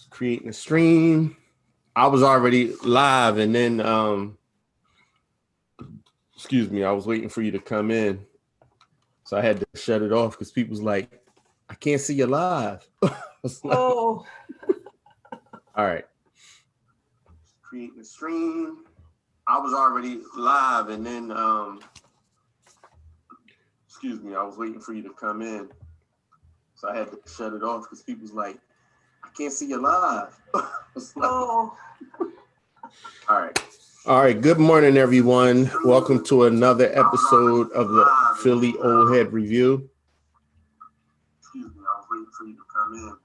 Creating a stream. I was already live, and then excuse me, I was waiting for you to come in, so I had to shut it off because people's like, I can't see you live. Oh. All right. Creating a stream. I was already live, and then excuse me, I was waiting for you to come in, so I had to shut it off because people's like, I can't see you live. Oh. All right. Good morning, everyone. Welcome to another episode of the Philly Old Head Review. Excuse me, I was waiting for you to come in,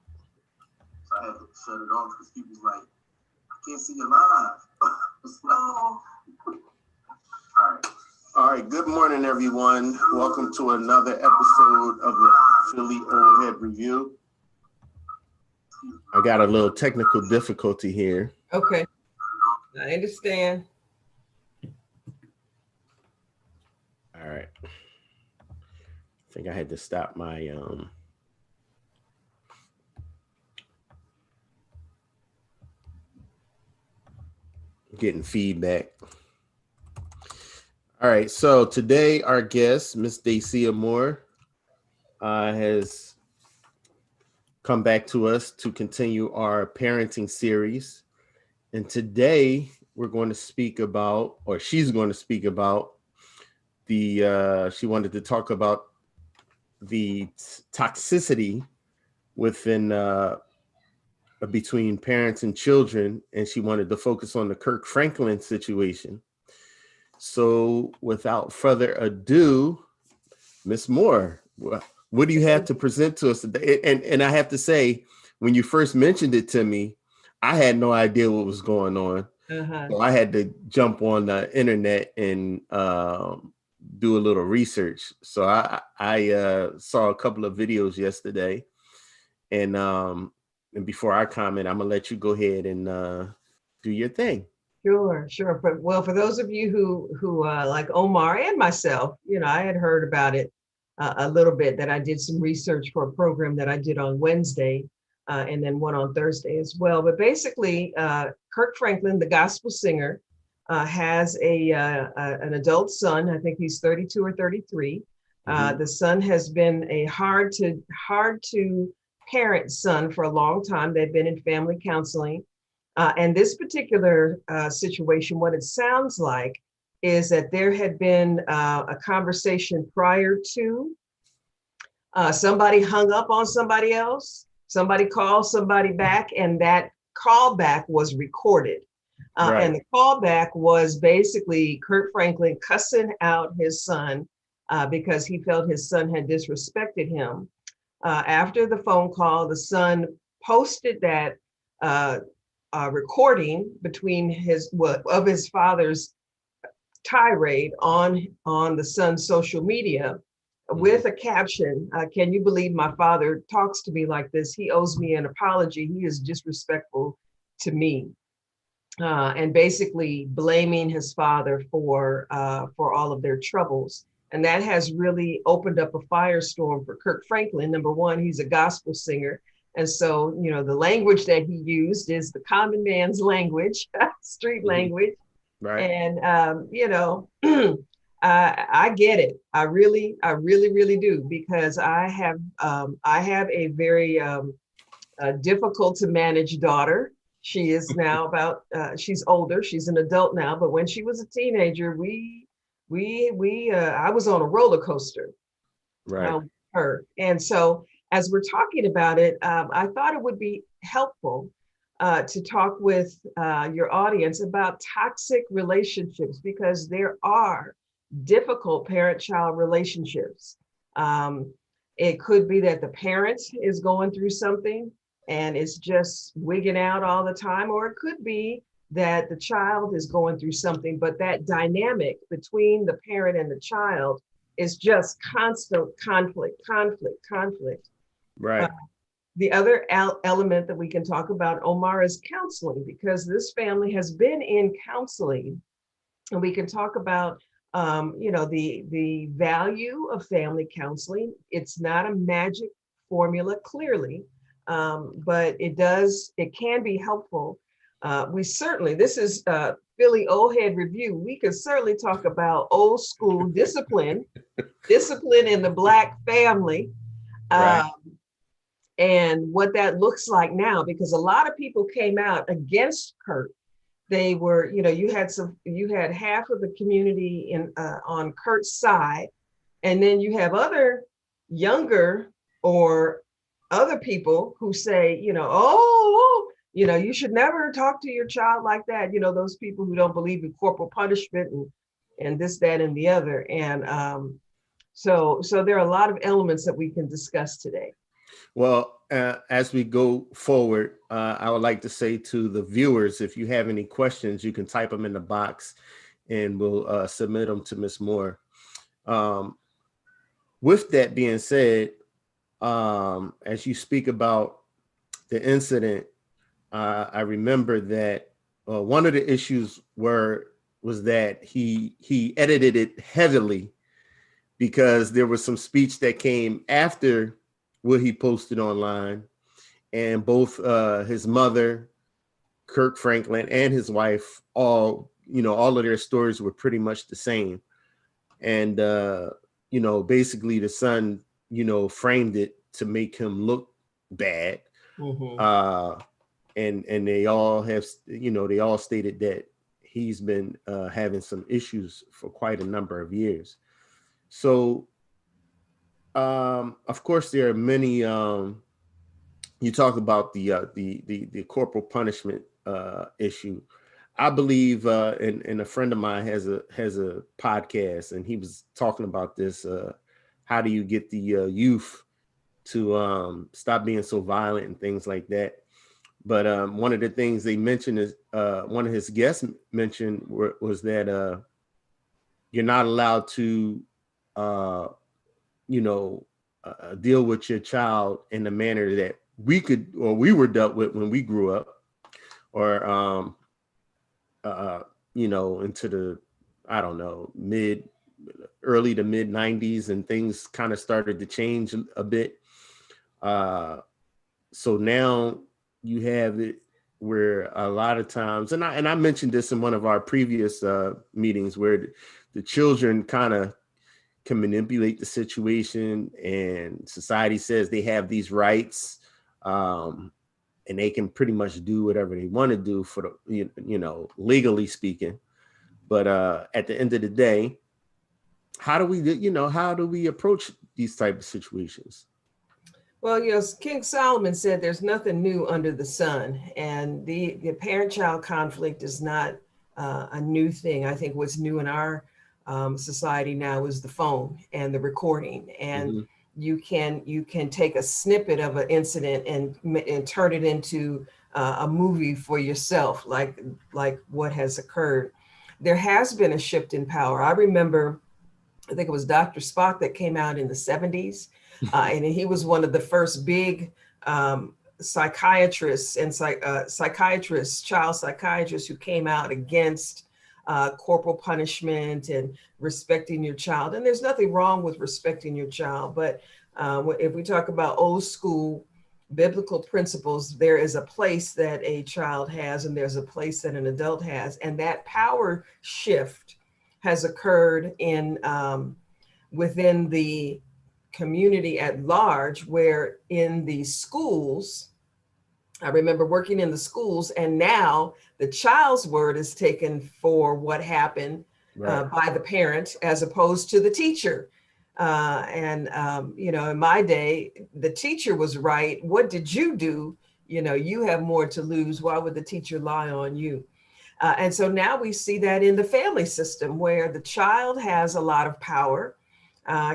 so I had to shut it off because people's like, I can't see you live. Oh. All right. Good morning, everyone. Welcome to another episode of the Philly Old Head Review. I got a little technical difficulty here. Okay. I understand. All right. I think I had to stop my getting feedback. All right, so today our guest, Miss Dacia Moore, has come back to us to continue our parenting series. And today we're going to speak about, or she's going to speak about she wanted to talk about the toxicity within between parents and children, and she wanted to focus on the Kirk Franklin situation. So without further ado, Miss Moore, what do you have to present to us today? And I have to say, when you first mentioned it to me, I had no idea what was going on. So I had to jump on the internet and do a little research. So I saw a couple of videos yesterday, and before I comment, I'm gonna let you go ahead and do your thing. Sure. For those of you who like Omar and myself, I had heard about it a little bit, that I did some research for a program that I did on Wednesday and then one on Thursday as well. But basically, Kirk Franklin, the gospel singer, has an adult son. I think he's 32 or 33. The son has been a hard to parent son for a long time. They've been in family counseling. And this particular situation, what it sounds like is that there had been a conversation prior to somebody hung up on somebody else, somebody called somebody back, and that callback was recorded. Right. And the callback was basically Kirk Franklin cussing out his son because he felt his son had disrespected him. After the phone call, the son posted that recording of his father's tirade on the son's social media with a caption, can you believe my father talks to me like this? He owes me an apology. He is disrespectful to me. And basically blaming his father for all of their troubles. And that has really opened up a firestorm for Kirk Franklin. Number one, he's a gospel singer. And so, the language that he used is the common man's language, street language. Right. And, I get it. I really do, because I have a very difficult to manage daughter. She is now she's older. She's an adult now, but when she was a teenager, I was on a roller coaster. Right. Her. And so as we're talking about it, I thought it would be helpful to talk with your audience about toxic relationships, because there are difficult parent-child relationships. It could be that the parent is going through something and it's just wigging out all the time, or it could be that the child is going through something, but that dynamic between the parent and the child is just constant conflict. Right. The other element that we can talk about, Omar, is counseling, because this family has been in counseling, and we can talk about the value of family counseling. It's not a magic formula, clearly, but it can be helpful. This is Philly Old Head Review. We could certainly talk about old school discipline in the Black family. Right. Um, and what that looks like now, because a lot of people came out against Kirk. They were, you had half of the community on Kirk's side, and then you have other younger or other people who say, you should never talk to your child like that. Those people who don't believe in corporal punishment and this, that, and the other. And so there are a lot of elements that we can discuss today. Well, as we go forward, I would like to say to the viewers, if you have any questions, you can type them in the box and we'll submit them to Ms. Moore. With that being said, as you speak about the incident, I remember that one of the issues was that he edited it heavily because there was some speech that came after what he posted online, and both his mother, Kirk Franklin, and his wife, all of their stories were pretty much the same. And basically the son, framed it to make him look bad. Mm-hmm. And they all have, they all stated that he's been having some issues for quite a number of years. So, of course, there are many. You talk about the corporal punishment issue. I believe, and a friend of mine has a podcast, and he was talking about this. How do you get the youth to stop being so violent and things like that? But one of the things they mentioned is one of his guests mentioned was that you're not allowed to, deal with your child in the manner that we were dealt with when we grew up, or into the, I don't know, early to mid 90s, and things kind of started to change a bit. So now you have it where a lot of times, and I mentioned this in one of our previous meetings, where the children kind of can manipulate the situation, and society says they have these rights, and they can pretty much do whatever they want to do for the, legally speaking. But at the end of the day, how do we approach these type of situations? Well, King Solomon said there's nothing new under the sun, and the parent-child conflict is not a new thing. I think what's new in our society now is the phone and the recording, and mm-hmm. you can take a snippet of an incident and turn it into a movie for yourself, like what has occurred. There has been a shift in power. I remember, I think it was Dr. Spock that came out in the 70s. And he was one of the first big psychiatrists and child psychiatrists who came out against corporal punishment and respecting your child. And there's nothing wrong with respecting your child. But if we talk about old school biblical principles, there is a place that a child has, and there's a place that an adult has. And that power shift has occurred within the community at large, where in the schools, I remember working in the schools, and now the child's word is taken for what happened by the parent as opposed to the teacher. In my day, the teacher was right. What did you do? You have more to lose. Why would the teacher lie on you? And so now we see that in the family system, where the child has a lot of power,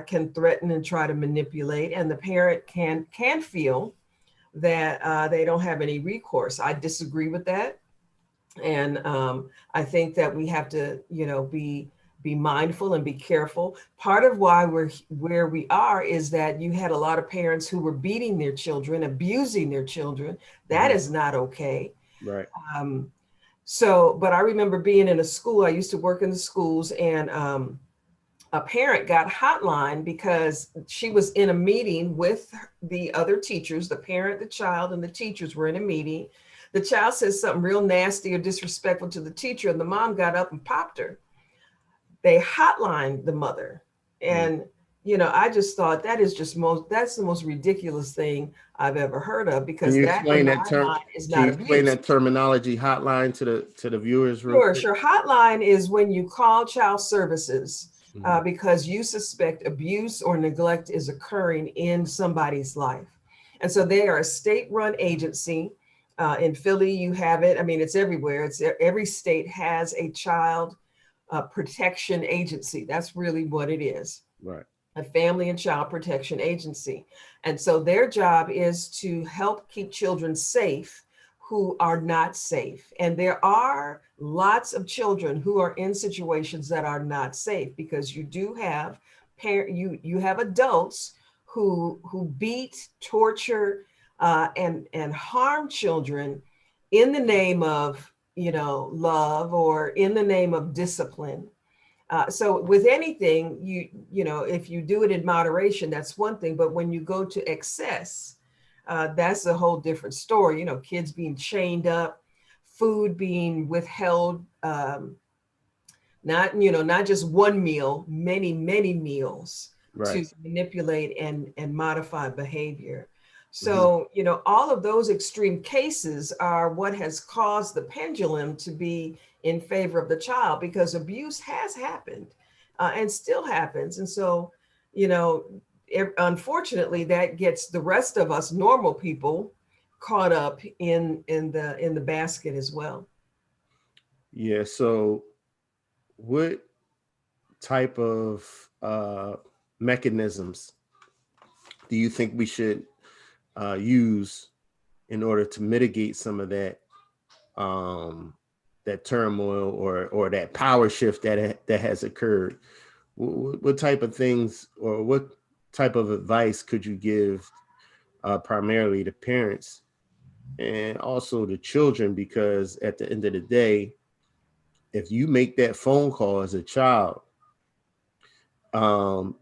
can threaten and try to manipulate, and the parent can feel that they don't have any recourse. I disagree with that, and I think that we have to, be mindful and be careful. Part of why we're where we are is that you had a lot of parents who were beating their children, abusing their children. That is not okay. Right. But I remember being in a school. I used to work in the schools, and a parent got hotline because she was in a meeting with the other teachers. The parent, the child, and the teachers were in a meeting. The child says something real nasty or disrespectful to the teacher, and the mom got up and popped her. They hotlined the mother. And, I just thought that's the most ridiculous thing I've ever heard of, Can because you that in explain that my term? mind is Can not you explain abuse. that terminology hotline to the viewers real Sure, quick? sure. Hotline is when you call child services Mhm. because you suspect abuse or neglect is occurring in somebody's life. And so they are a state-run agency. In Philly, you have it. I mean, it's everywhere. It's every state has a child protection agency. That's really what it is. Right. A family and child protection agency. And so their job is to help keep children safe who are not safe. And there are lots of children who are in situations that are not safe, because you do have you have adults who beat, torture, and harm children in the name of love, or in the name of discipline. So with anything, if you do it in moderation, that's one thing. But when you go to excess, that's a whole different story. Kids being chained up, food being withheld, not just one meal, many, many meals to Right. manipulate and modify behavior. Mhm. So, all of those extreme cases are what has caused the pendulum to be in favor of the child, because abuse has happened and still happens. And so, unfortunately, that gets the rest of us normal people caught up in the basket as well. Yeah. So, what type of mechanisms do you think we should use in order to mitigate some of um, that turmoil or that power shift that has occurred? What type of things, or what type of advice could you give primarily to parents and also to children? Because at the end of the day, if you make that phone call as a child,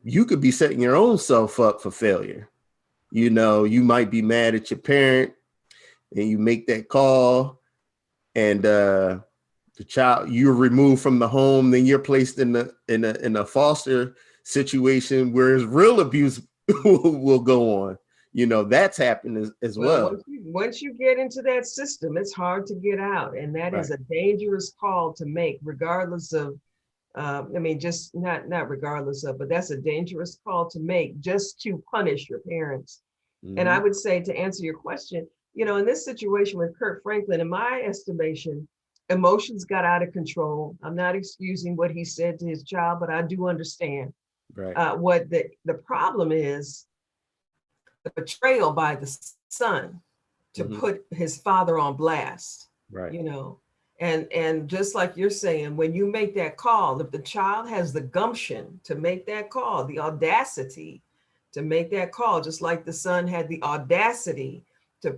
you could be setting your own self up for failure. You might be mad at your parent and you make that call, and the child, you're removed from the home, then you're placed in a foster situation where real abuse will go on. That's happened as Well, well. once you get into that system, it's hard to get out, and that is Right. a dangerous call to make, regardless of. I mean, just not regardless of, but that's a dangerous call to make, just to punish your parents. And I Hmm. would say, to answer your question, in this situation with Kirk Franklin, in my estimation, emotions got out of control. I'm not excusing what he said to his child, but I do understand Right. what the problem is: the betrayal by the son to Hmm. put his father on blast, Right. you know. And just like you're saying, when you make that call, if the child has the gumption to make that call, the audacity to make that call, just like the son had the audacity to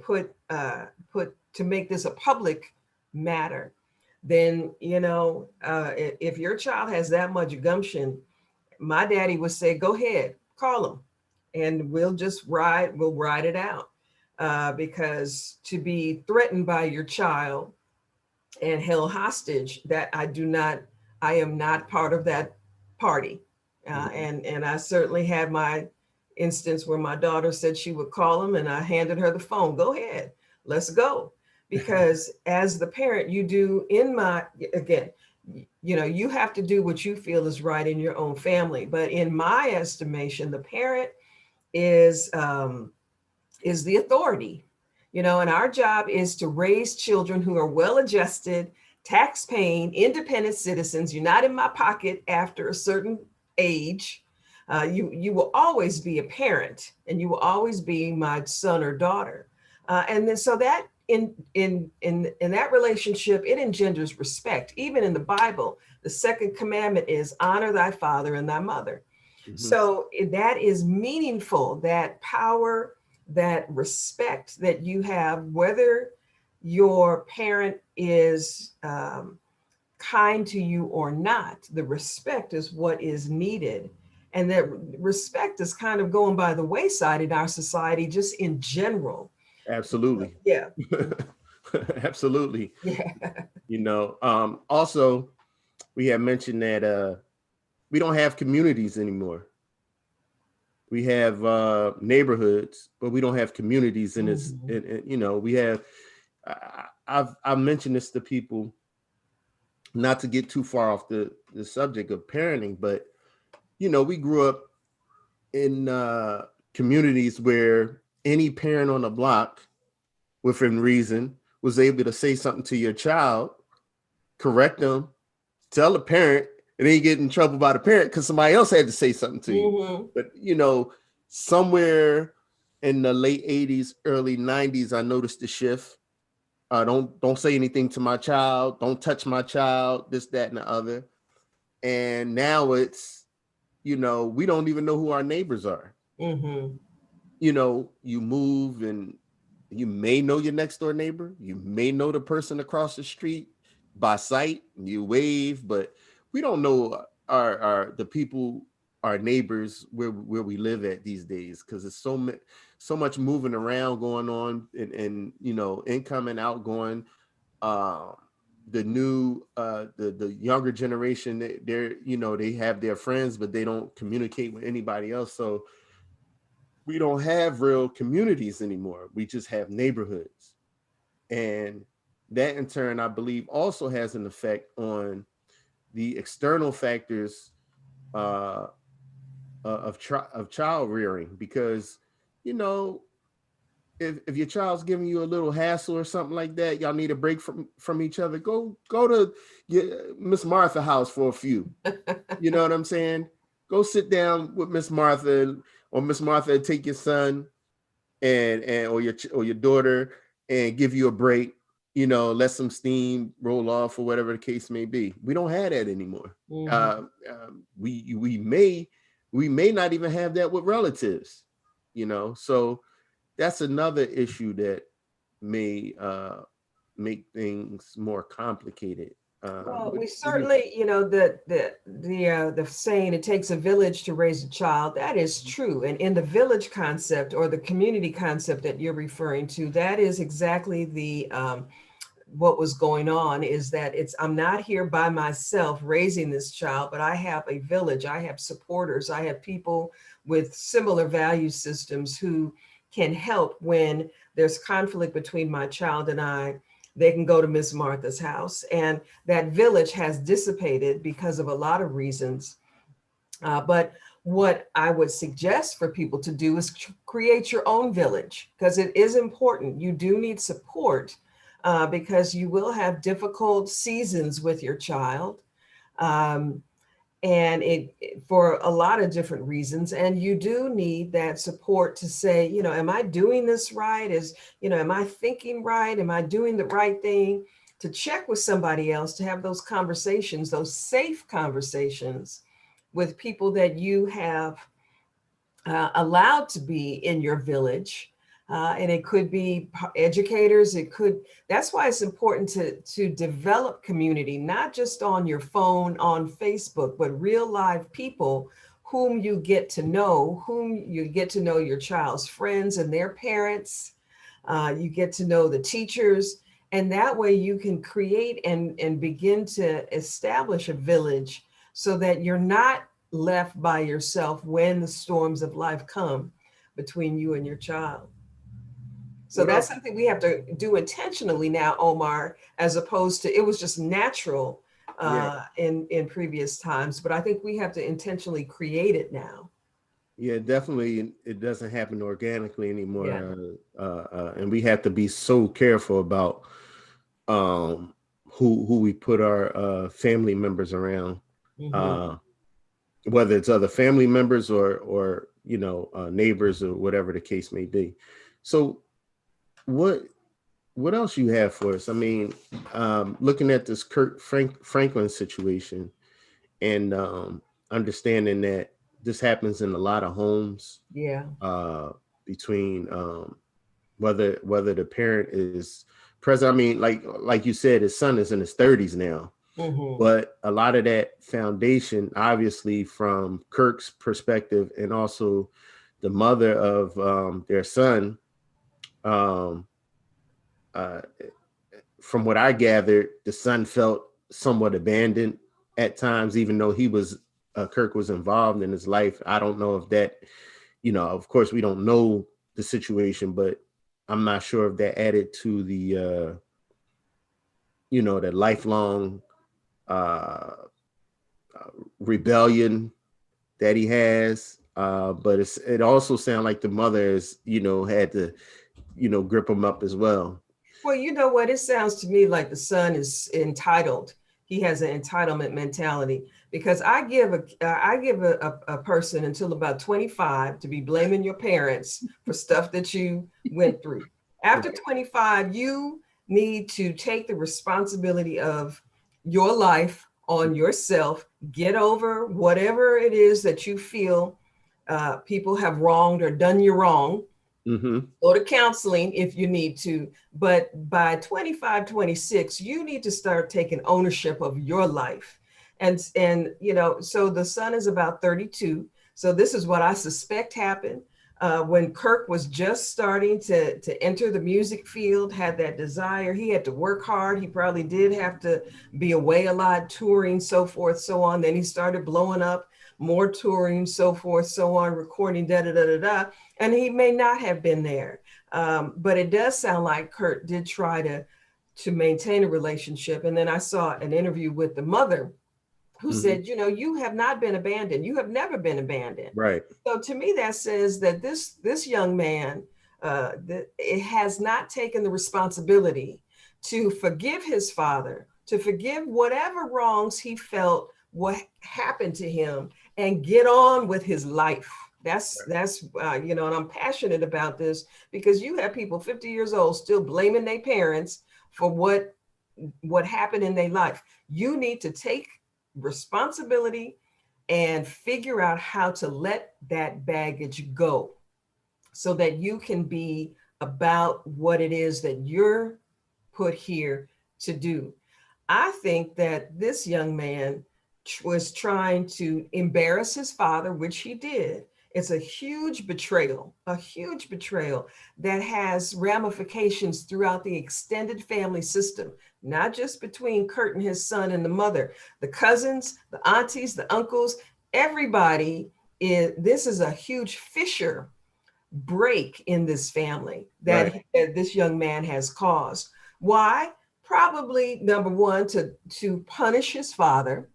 to make this a public matter, then if your child has that much gumption, my daddy would say, go ahead, call him, and we'll ride it out. Because to be threatened by your child and held hostage, that I am not part of that party. Hmm. And I certainly had my instance where my daughter said she would call him, and I handed her the phone. Go ahead, let's go. Because as the parent, you do, again, you have to do what you feel is right in your own family. But in my estimation, the parent is um, is the authority, and our job is to raise children who are well adjusted, tax paying, independent citizens. You're not in my pocket after a certain age. You will always be a parent, and you will always be my son or daughter. And then so that in that relationship, it engenders respect. Even in the Bible, the second commandment is honor thy father and thy mother. Hmm. So that is meaningful, that power, that respect that you have, whether your parent is kind to you or not. The respect is what is needed. And that respect is kind of going by the wayside in our society, just in general. Absolutely. Yeah. Absolutely. Yeah. Also, we have mentioned that we don't have communities anymore. We have neighborhoods, but we don't have communities in this. Mhm. We have. I've mentioned this to people, not to get too far off the subject of parenting, but we grew up in communities where any parent on the block, within reason, was able to say something to your child, correct them, tell the parent, and then you get in trouble by the parent because somebody else had to say something to you. Mhm. But somewhere in the late 80s, early 90s, I noticed the shift. Don't say anything to my child, don't touch my child, this, that, and the other. And now it's, we don't even know who our neighbors are. Mhm. You move and you may know your next door neighbor, you may know the person across the street by sight, you wave, but we don't know our the people, our neighbors, where we live at these days, because it's so much moving around going on, and incoming, outgoing. uh the new the younger generation, they're they have their friends, but they don't communicate with anybody else. So we don't have real communities anymore. We just have neighborhoods. And that in turn, I believe, also has an effect on the external factors uh, of child rearing, because, you know, if your child's giving you a little hassle or something like that, y'all need a break from each other. Go to Miss Martha house for a few. You know what I'm saying? Go sit down with Miss Martha, or Miss Martha take your son and or your daughter and give you a break, let some steam roll off or whatever the case may be. We don't have that anymore. Mhm. We may not even have that with relatives, so that's another issue that may make things more complicated. Well, we What do you certainly, the saying "it takes a village to raise a child," that is true. And in the village concept, or the community concept that you're referring to, that is exactly the what was going on. Is that I'm not here by myself raising this child, but I have a village. I have supporters. I have people with similar value systems who can help when there's conflict between my child and I. They can go to Miss Martha's house, and that village has dissipated because of a lot of reasons. But what I would suggest for people to do is create your own village, because it is important. You do need support, because you will have difficult seasons with your child. Um, and for a lot of different reasons, and you do need that support to say, am I doing this right? Am I thinking right? Am I doing the right thing? To check with somebody else, to have those conversations, those safe conversations with people that you have allowed to be in your village. And it could be educators. That's why it's important to develop community, not just on your phone, on Facebook, but real live people whom you get to know your child's friends and their parents. You get to know the teachers. And that way you can create and begin to establish a village, so that you're not left by yourself when the storms of life come between you and your child. So What that's else? something we have to do intentionally now, Omar, as opposed to it was just natural Yeah. in previous times. But I think we have to intentionally create it now. Yeah, definitely. It doesn't happen organically Yeah. anymore, and we have to be so careful about um, who we put our family members around, Hmm. uh, whether it's other family members or neighbors or whatever the case may be. So, what what else you have for us? I mean, looking at this Franklin situation, and understanding that this happens in a lot of homes, Yeah. uh, between whether the parent is present. I mean, like you said, his son is in his 30s now. Mhm. But a lot of that foundation, obviously, from Kirk's perspective and also the mother of their son, um, uh, from what I gathered, the son felt somewhat abandoned at times, even though Kirk was involved in his life. I don't know if that, of course, we don't know the situation, but I'm not sure if that added to the lifelong uh, rebellion that he has. But it also sounds like the mother had to, grip him up as well. Well, you know what? It sounds to me like the son is entitled. He has an entitlement mentality because I give a person until about 25 to be blaming your parents for stuff that you went through. After 25, you need to take the responsibility of your life on yourself, get over whatever it is that you feel people have wronged or done you wrong. Mm-hmm. Go to counseling if you need to, but by 25, 26, you need to start taking ownership of your life. And so the son is about 32. So this is what I suspect happened when Kirk was just starting to enter the music field, had that desire. He had to work hard. He probably did have to be away a lot, touring, so forth, so on. Then he started blowing up, more touring, so forth, so on, recording, da da da da da. And he may not have been there, but it does sound like Kurt did try to maintain a relationship. And then I saw an interview with the mother who Mm-hmm. said, you have not been abandoned. You have never been abandoned. Right. So to me, that says that this young man it has not taken the responsibility to forgive his father, to forgive whatever wrongs he felt what happened to him, and get on with his life. That's and I'm passionate about this because you have people 50 years old still blaming their parents for what happened in their life. You need to take responsibility and figure out how to let that baggage go so that you can be about what it is that you're put here to do. I think that this young man was trying to embarrass his father, which he did. It's a huge betrayal that has ramifications throughout the extended family system, not just between Kurt and his son and the mother, the cousins, the aunties, the uncles, everybody this is a huge fissure break in this family that, Right. that this young man has caused. Why? Probably number one, to punish his father.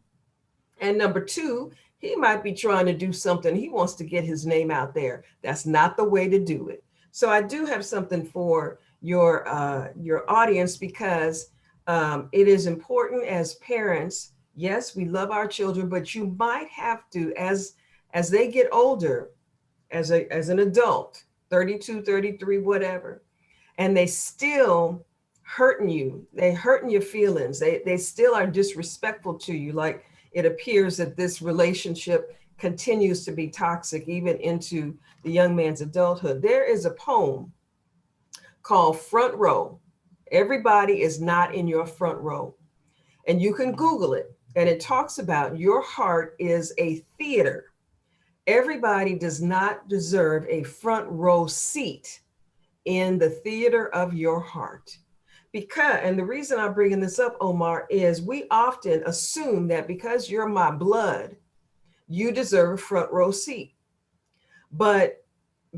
And number two, he might be trying to do something. He wants to get his name out there. That's not the way to do it. So I do have something for your audience because it is important as parents. Yes, we love our children, but you might have to, as they get older, as an adult, 32, 33, whatever, and they still hurting you, they hurting your feelings, they still are disrespectful to you, like it appears that this relationship continues to be toxic even into the young man's adulthood. There is a poem called Front Row. Everybody is not in your front row. And you can Google it. And it talks about your heart is a theater. Everybody does not deserve a front row seat in the theater of your heart. Because, and the reason I'm bringing this up, Omar, is we often assume that because you're my blood, you deserve a front row seat. But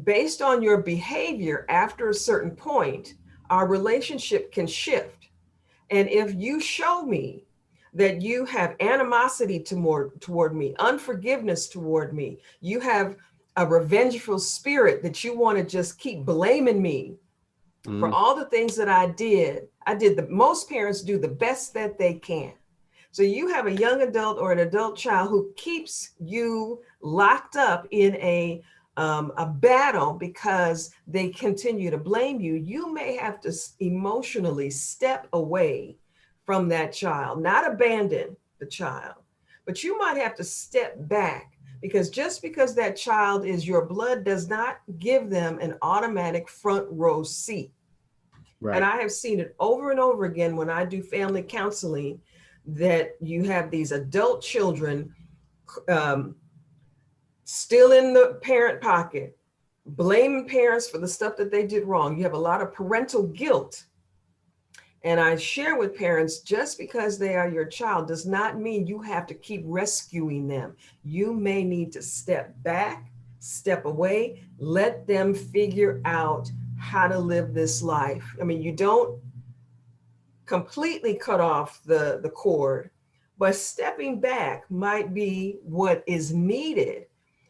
based on your behavior after a certain point, our relationship can shift. And if you show me that you have animosity toward me, unforgiveness toward me, you have a revengeful spirit that you want to just keep blaming me for Mm-hmm. all the things that I did. Most parents do the best that they can. So you have a young adult or an adult child who keeps you locked up in a battle because they continue to blame you. You may have to emotionally step away from that child, not abandon the child, but you might have to step back because just because that child is your blood does not give them an automatic front row seat. And Right. I have seen it over and over again when I do family counseling. that you have these adult children um, still in the parent pocket, blaming parents for the stuff that they did wrong. You have a lot of parental guilt. And I share with parents, just because they are your child does not mean you have to keep rescuing them. You may need to step back, step away, let them figure out how to live this life. I mean, you don't completely cut off the cord, but stepping back might be what is needed,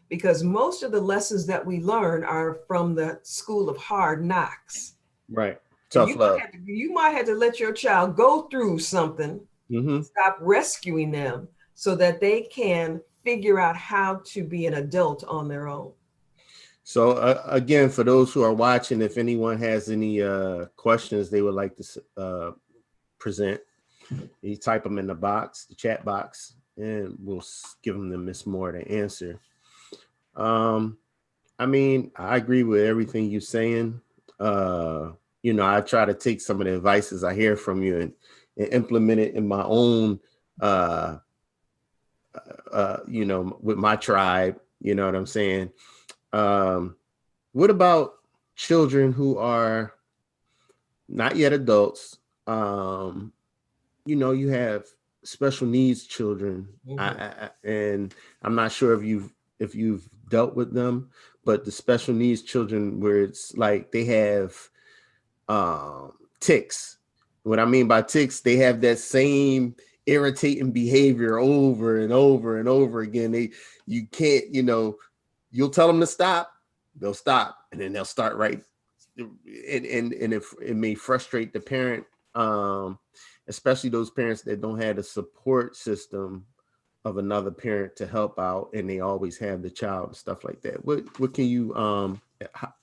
because most of the lessons that we learn are from the school of hard knocks. Right. And Tough love. you might have to let your child go through something, Hmm. stop rescuing them so that they can figure out how to be an adult on their own. So again, for those who are watching, if anyone has any questions they would like to present, you type them in the box, the chat box, and we'll give them to Miss Moore to answer. Um, I mean, I agree with everything you're saying. Uh, I try to take some of the advices I hear from you and implement it in my own, uh, with my tribe. You know what I'm saying? Um, what about children who are not yet adults? You have special needs children, Mhm. and I'm not sure if you've dealt with them, but the special needs children where it's like they have tics. What I mean by tics, they have that same irritating behavior over and over and over again. You can't, you'll tell them to stop, they'll stop, and then they'll start right. And if it may frustrate the parent, especially those parents that don't have a support system of another parent to help out, and they always have the child and stuff like that. What can you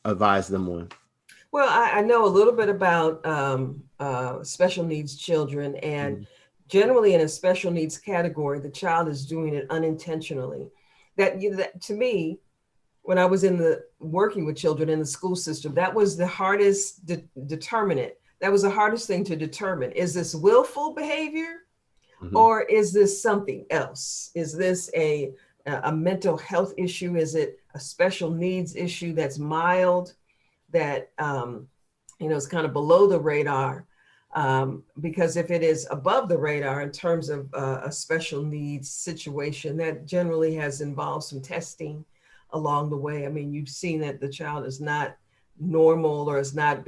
advise them on? Well, I know a little bit about special needs children, and Mhm. generally in a special needs category, the child is doing it unintentionally. That to me, when I was in the working with children in the school system, that was the hardest determinant. That was the hardest thing to determine. Is this willful behavior, Mhm. or is this something else? Is this a mental health issue? Is it a special needs issue that's mild, that is kind of below the radar? Because if it is above the radar in terms of a special needs situation, that generally has involved some testing along the way. I mean, you've seen that the child is not normal, or is not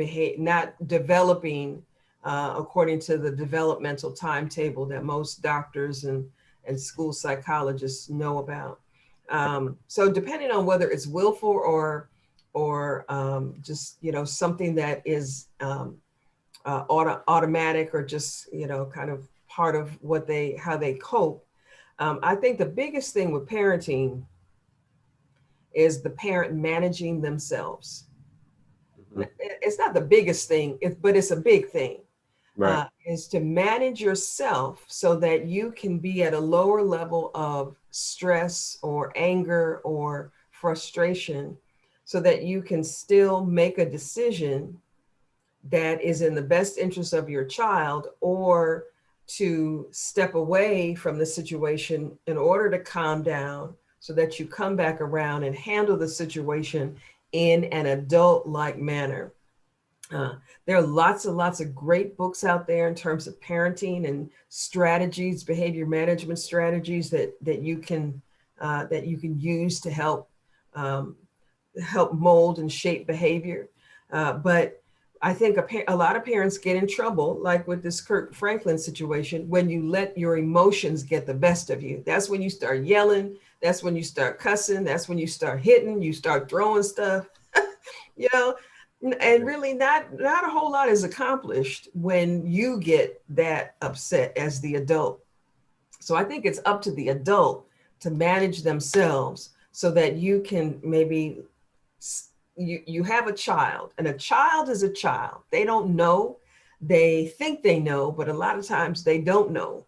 developing according to the developmental timetable that most doctors and school psychologists know about. So depending on whether it's willful or just something that is automatic, or just kind of part of how they cope. I think the biggest thing with parenting is the parent managing themselves. Mhm. It's not the biggest thing, but it's a big thing. Right. Is to manage yourself so that you can be at a lower level of stress or anger or frustration, so that you can still make a decision that is in the best interest of your child, or to step away from the situation in order to calm down, so that you come back around and handle the situation in an adult like manner. Uh, there are lots and lots of great books out there in terms of parenting and strategies, behavior management strategies that you can use to um, help mold and shape behavior. But I think a lot of parents get in trouble, like with this Kirk Franklin situation, when you let your emotions get the best of you. That's when you start yelling. That's when you start cussing. That's when you start hitting. You start throwing stuff. you know, and really not a whole lot is accomplished when you get that upset as the adult. So I think it's up to the adult to manage themselves, so that you can maybe you have a child, and a child is a child. They don't know. They think they know, but a lot of times they don't know.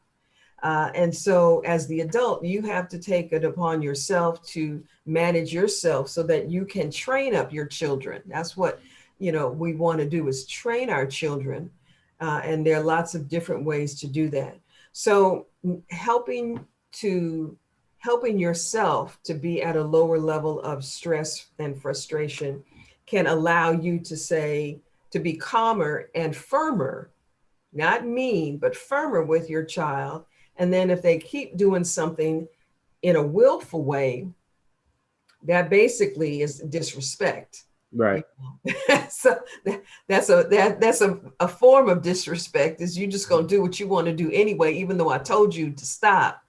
And so as the adult, you have to take it upon yourself to manage yourself so that you can train up your children. That's what, we want to do, is train our children. And there are lots of different ways to do that. So helping yourself to be at a lower level of stress and frustration can allow you to be calmer and firmer, not mean, but firmer with your child. And then if they keep doing something in a willful way, that basically is disrespect. Right. So that's a form of disrespect, is you just gonna do what you want to do anyway, even though I told you to stop.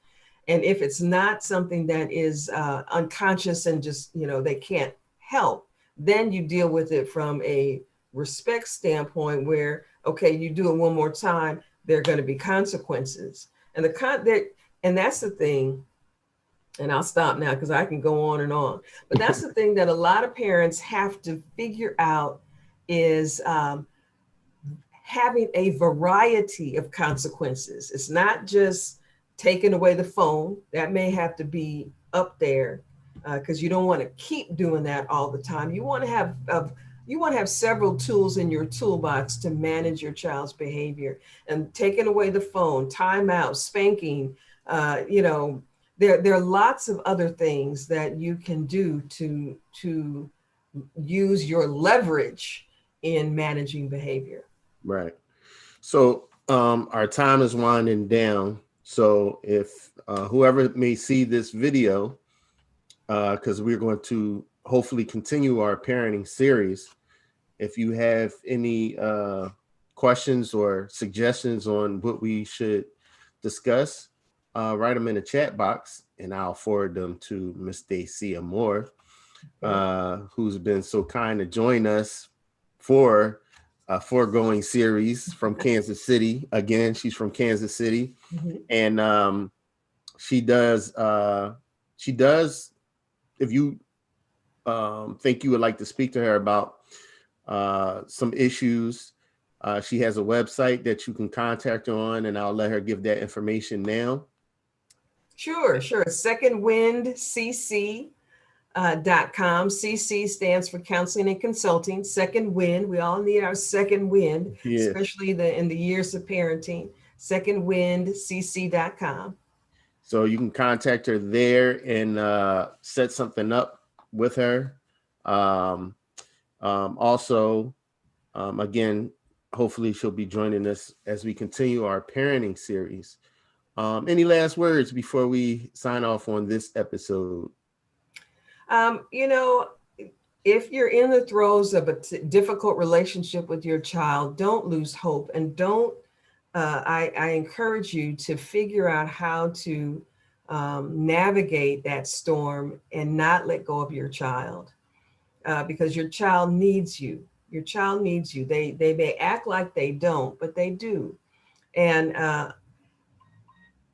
And if it's not something that is unconscious and just, they can't help, then you deal with it from a respect standpoint where, okay, you do it one more time, there are going to be consequences. And that's the thing. And I'll stop now because I can go on and on. But that's the thing that a lot of parents have to figure out is having a variety of consequences. It's not just taking away the phone. That may have to be up there because you don't want to keep doing that all the time. You want to have several tools in your toolbox to manage your child's behavior. And taking away the phone, timeout, spanking, there are lots of other things that you can do to use your leverage in managing behavior. Right. So our time is winding down. So if whoever may see this video, because we're going to hopefully continue our parenting series, if you have any questions or suggestions on what we should discuss, write them in the chat box and I'll forward them to Miss Dacia Moore, who's been so kind to join us for a foregoing series from Kansas City. Again, she's from Kansas City. Mm-hmm. And she does, if you think you would like to speak to her about some issues, she has a website that you can contact her on, and I'll let her give that information now. Sure. Second Wind CC. .com. CC stands for Counseling and Consulting. Second Wind. We all need our second wind, Yes. especially in the years of parenting. Secondwindcc.com. So you can contact her there and set something up with her. Also, again, hopefully she'll be joining us as we continue our parenting series. Any last words before we sign off on this episode? If you're in the throes of a difficult relationship with your child, don't lose hope, and I encourage you to figure out how to navigate that storm and not let go of your child, because your child needs you. Your child needs you. They may act like they don't, but they do. And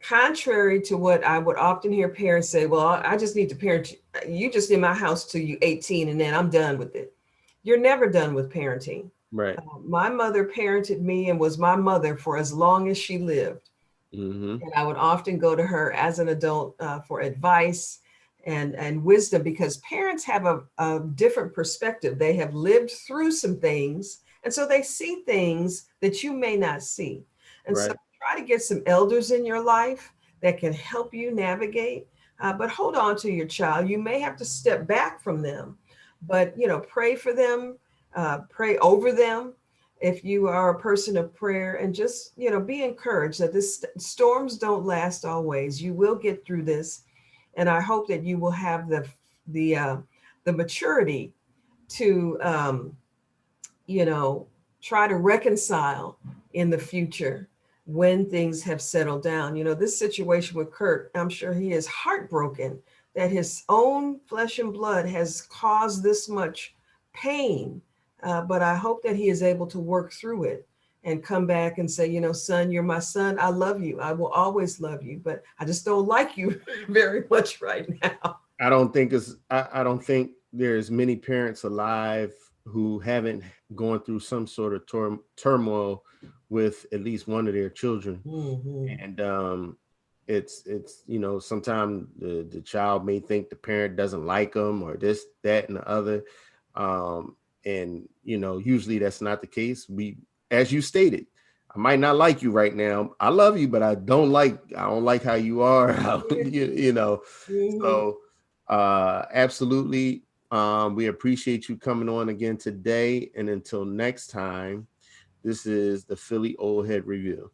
contrary to what I would often hear parents say, well, I just need to parent you just in my house till you're 18 and then I'm done with it. You're never done with parenting. Right. My mother parented me and was my mother for as long as she lived. Mm-hmm. And I would often go to her as an adult for advice and wisdom, because parents have a different perspective. They have lived through some things, and so they see things that you may not see. And Right. so try to get some elders in your life that can help you navigate, but hold on to your child. You may have to step back from them, but pray for them, pray over them if you are a person of prayer, and just be encouraged that this storms don't last always. You will get through this, and I hope that you will have the maturity to try to reconcile in the future when things have settled down. This situation with Kirk, I'm sure he is heartbroken that his own flesh and blood has caused this much pain. But I hope that he is able to work through it and come back and say, son, you're my son. I love you. I will always love you, but I just don't like you very much right now. I don't think there's many parents alive who haven't gone through some sort of turmoil with at least one of their children. Mm-hmm. And it's sometimes the child may think the parent doesn't like them or this, that, and the other. And usually that's not the case. As you stated, I might not like you right now. I love you, but I don't like how you are. You know. Mhm. So absolutely. We appreciate you coming on again today. And until next time, this is the Philly Old Head Review.